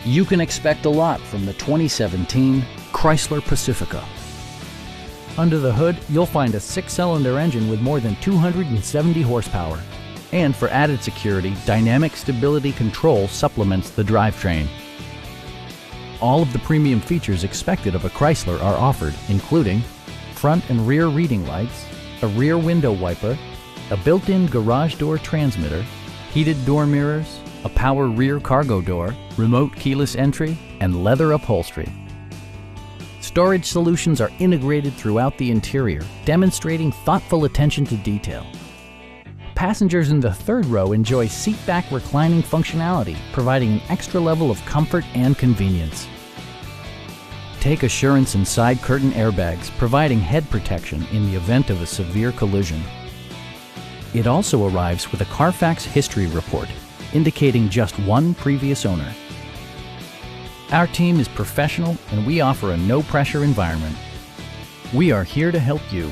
You can expect a lot from the 2017 Chrysler Pacifica. Under the hood, you'll find a 6-cylinder engine with more than 270 horsepower. And for added security, dynamic stability control supplements the drivetrain. All of the premium features expected of a Chrysler are offered, including front and rear reading lights, a rear window wiper, a built-in garage door transmitter, heated door mirrors, a power rear cargo door, remote keyless entry, and leather upholstery. Storage solutions are integrated throughout the interior, demonstrating thoughtful attention to detail. Passengers in the third row enjoy seat-back reclining functionality, providing an extra level of comfort and convenience. Take assurance in side curtain airbags, providing head protection in the event of a severe collision. It also arrives with a Carfax history report, indicating just one previous owner. Our team is professional and we offer a no-pressure environment. We are here to help you.